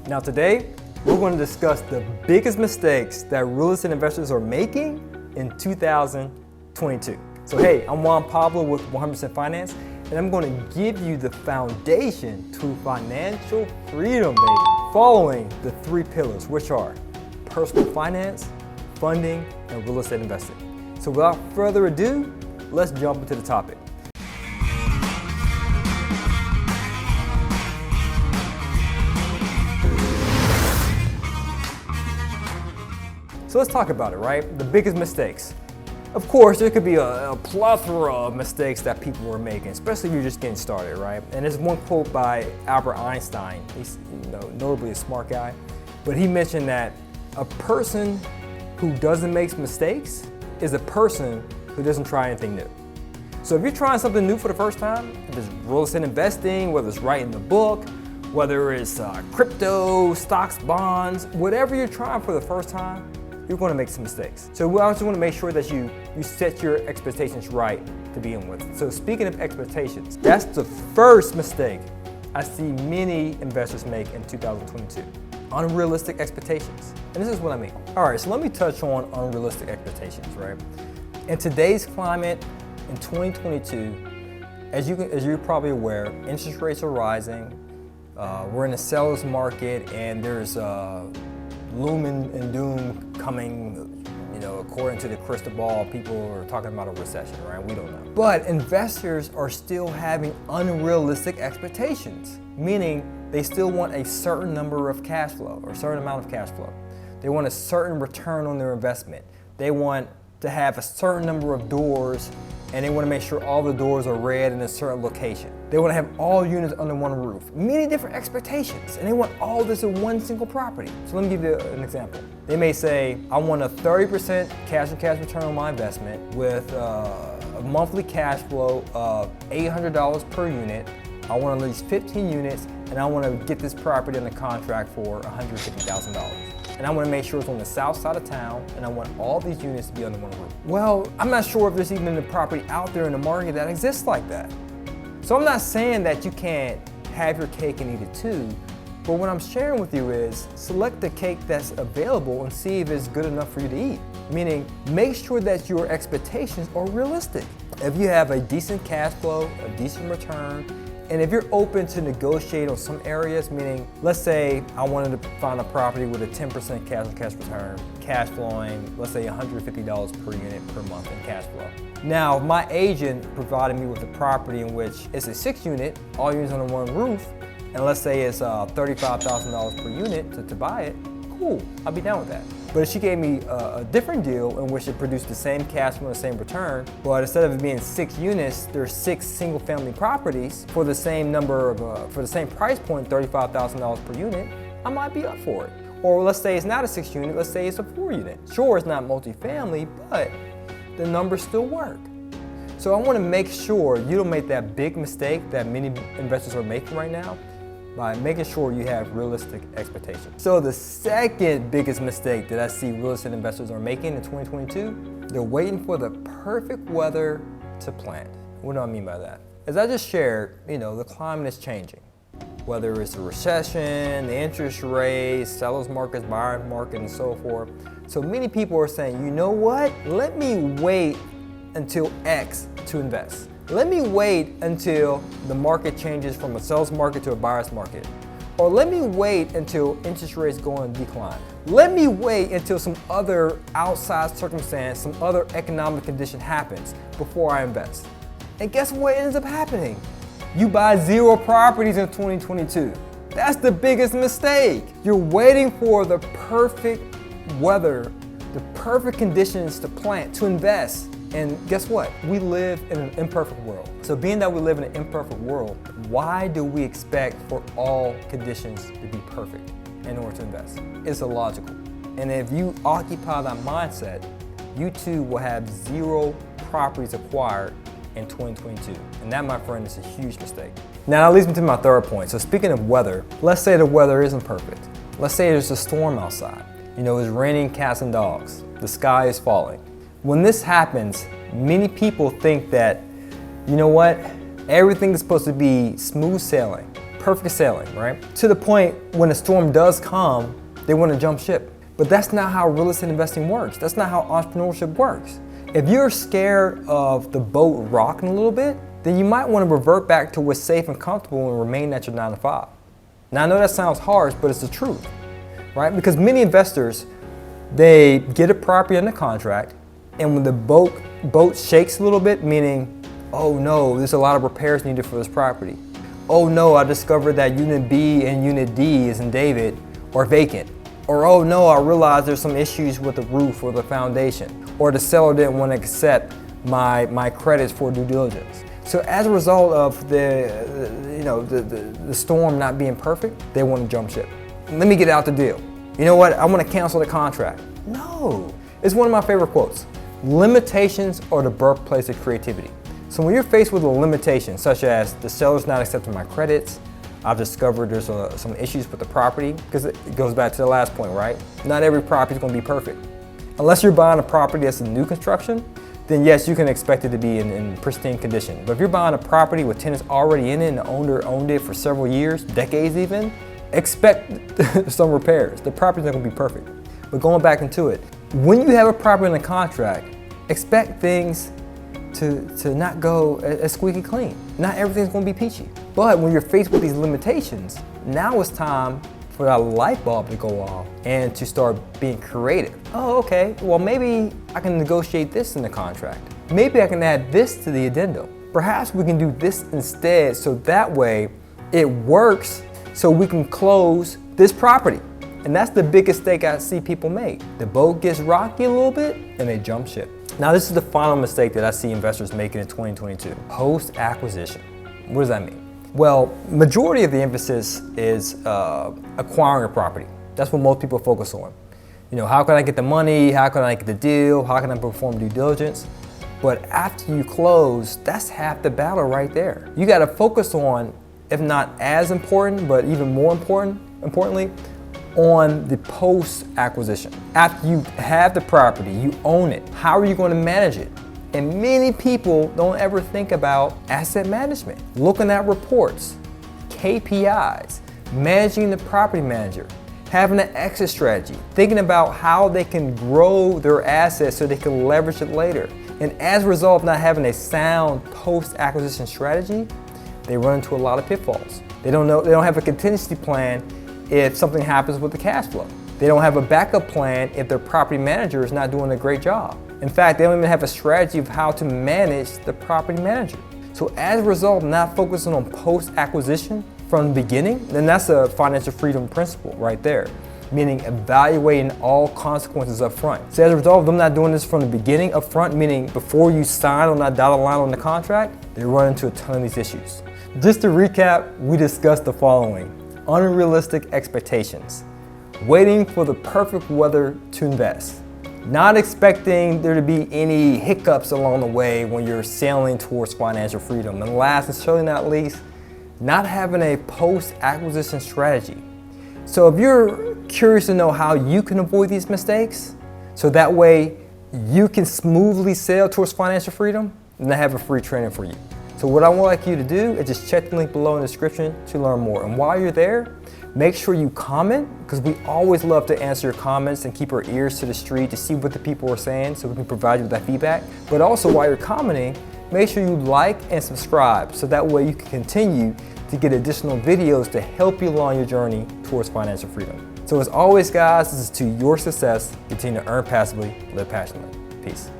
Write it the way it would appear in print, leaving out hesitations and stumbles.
Now today, we're going to discuss the biggest mistakes that real estate investors are making in 2022. So hey, I'm Juan Pablo with 100% Finance, and I'm going to give you the foundation to financial freedom, baby, following the three pillars, which are personal finance, funding, and real estate investing. So without further ado, let's jump into the topic. So let's talk about it, right? The biggest mistakes. Of course, there could be a plethora of mistakes that people are making, especially if you're just getting started, right? And there's one quote by Albert Einstein. He's notably a smart guy, but he mentioned that a person who doesn't make mistakes is a person who doesn't try anything new. So if you're trying something new for the first time, if it's real estate investing, whether it's writing the book, whether it's crypto, stocks, bonds, whatever you're trying for the first time, you're going to make some mistakes. So we also want to make sure that you set your expectations right to begin with. So speaking of expectations, that's the first mistake I see many investors make in 2022. Unrealistic expectations. And this is what I mean. All right, so let me touch on unrealistic expectations, right? In today's climate, in 2022, as you're probably aware, interest rates are rising. We're in a seller's market, and there's gloom and doom coming, according to the crystal ball. People are talking about a recession, right? We don't know. But investors are still having unrealistic expectations, meaning they still want a certain number of cash flow or a certain amount of cash flow. They want a certain return on their investment. They want to have a certain number of doors, and they want to make sure all the doors are read in a certain location. They want to have all units under one roof. Many different expectations, and they want all this in one single property. So let me give you an example. They may say, I want a 30% cash-on-cash return on my investment with a monthly cash flow of $800 per unit. I want at least 15 units, and I want to get this property under contract for $150,000. And I want to make sure it's on the south side of town, and I want all these units to be under one roof. Well, I'm not sure if there's even a property out there in the market that exists like that. So I'm not saying that you can't have your cake and eat it too, but what I'm sharing with you is select the cake that's available and see if it's good enough for you to eat. Meaning, make sure that your expectations are realistic. If you have a decent cash flow, a decent return, and if you're open to negotiate on some areas, meaning, let's say I wanted to find a property with a 10% cash-on-cash return, cash flowing, let's say $150 per unit per month in cash flow. Now, my agent provided me with a property in which it's a 6-unit, all units under one roof, and let's say it's $35,000 per unit to buy it, cool, I'll be down with that. But if she gave me a different deal in which it produced the same cash flow and the same return, but instead of it being 6 units, there's 6 single-family properties for the same number of, for the same price point, $35,000 per unit, I might be up for it. Or let's say it's not a 6-unit, let's say it's a 4-unit. Sure, it's not multifamily, but the numbers still work. So I want to make sure you don't make that big mistake that many investors are making right now, by making sure you have realistic expectations. So the second biggest mistake that I see real estate investors are making in 2022, they're waiting for the perfect weather to plant. What do I mean by that? As I just shared, the climate is changing. Whether it's a recession, the interest rates, sellers markets, buyers market, and so forth. So many people are saying, you know what? Let me wait until X to invest. Let me wait until the market changes from a seller's market to a buyer's market. Or let me wait until interest rates go on decline. Let me wait until some other outside circumstance, some other economic condition happens before I invest. And guess what ends up happening? You buy 0 properties in 2022. That's the biggest mistake. You're waiting for the perfect weather, the perfect conditions to plant, to invest. And guess what? We live in an imperfect world. So being that we live in an imperfect world, why do we expect for all conditions to be perfect in order to invest? It's illogical. And if you occupy that mindset, you too will have 0 properties acquired in 2022. And that, my friend, is a huge mistake. Now that leads me to my third point. So speaking of weather, let's say the weather isn't perfect. Let's say there's a storm outside. It's raining cats and dogs. The sky is falling. When this happens, many people think that, everything is supposed to be smooth sailing. perfect sailing, right? To the point when a storm does come, they want to jump ship. But that's not how real estate investing works. That's not how entrepreneurship works. If you're scared of the boat rocking a little bit, then you might want to revert back to what's safe and comfortable and remain at your 9 to 5. Now I know that sounds harsh, but it's the truth, right? Because many investors, they get a property under contract, and when the boat shakes a little bit, meaning, oh no, there's a lot of repairs needed for this property. Oh no, I discovered that Unit B and Unit D is in David are vacant. Or oh no, I realized there's some issues with the roof or the foundation. Or the seller didn't want to accept my credits for due diligence. So as a result of the storm not being perfect, they want to jump ship. Let me get out the deal. You know what? I want to cancel the contract. No. It's one of my favorite quotes. Limitations are the birthplace of creativity. So when you're faced with a limitation, such as the seller's not accepting my credits, I've discovered there's some issues with the property, because it goes back to the last point, right? Not every property is going to be perfect. Unless you're buying a property that's in new construction, then yes, you can expect it to be in pristine condition. But if you're buying a property with tenants already in it and the owner owned it for several years, decades even, expect some repairs. The property's not going to be perfect. But going back into it, when you have a property in a contract, expect things to not go as squeaky clean. Not everything's going to be peachy. But when you're faced with these limitations, now it's time for that light bulb to go off and to start being creative. Oh, okay, well maybe I can negotiate this in the contract. Maybe I can add this to the addendum. Perhaps we can do this instead, so that way it works, so we can close this property. And that's the biggest mistake I see people make. The boat gets rocky a little bit and they jump ship. Now this is the final mistake that I see investors making in 2022. Post-acquisition. What does that mean? Well, majority of the emphasis is acquiring a property. That's what most people focus on. You know, how can I get the money? How can I get the deal? How can I perform due diligence? But after you close, that's half the battle right there. You got to focus on, if not as important, but even more importantly, on the post-acquisition. After you have the property, you own it, how are you going to manage it? And many people don't ever think about asset management, looking at reports, KPIs, managing the property manager, having an exit strategy, thinking about how they can grow their assets so they can leverage it later. And as a result of not having a sound post-acquisition strategy, they run into a lot of pitfalls. They don't have a contingency plan if something happens with the cash flow. They don't have a backup plan if their property manager is not doing a great job. In fact, they don't even have a strategy of how to manage the property manager. So as a result of not focusing on post-acquisition from the beginning, then that's a financial freedom principle right there, meaning evaluating all consequences up front. So as a result of them not doing this from the beginning up front, meaning before you sign on that dotted line on the contract, they run into a ton of these issues. Just to recap, we discussed the following: unrealistic expectations, waiting for the perfect weather to invest, not expecting there to be any hiccups along the way when you're sailing towards financial freedom, and last and certainly not least, not having a post-acquisition strategy. So if you're curious to know how you can avoid these mistakes, so that way you can smoothly sail towards financial freedom, then I have a free training for you. So what I would like you to do is just check the link below in the description to learn more. And while you're there, make sure you comment, because we always love to answer your comments and keep our ears to the street to see what the people are saying so we can provide you with that feedback. But also while you're commenting, make sure you like and subscribe so that way you can continue to get additional videos to help you along your journey towards financial freedom. So as always guys, this is to your success. Continue to earn passively, live passionately. Peace.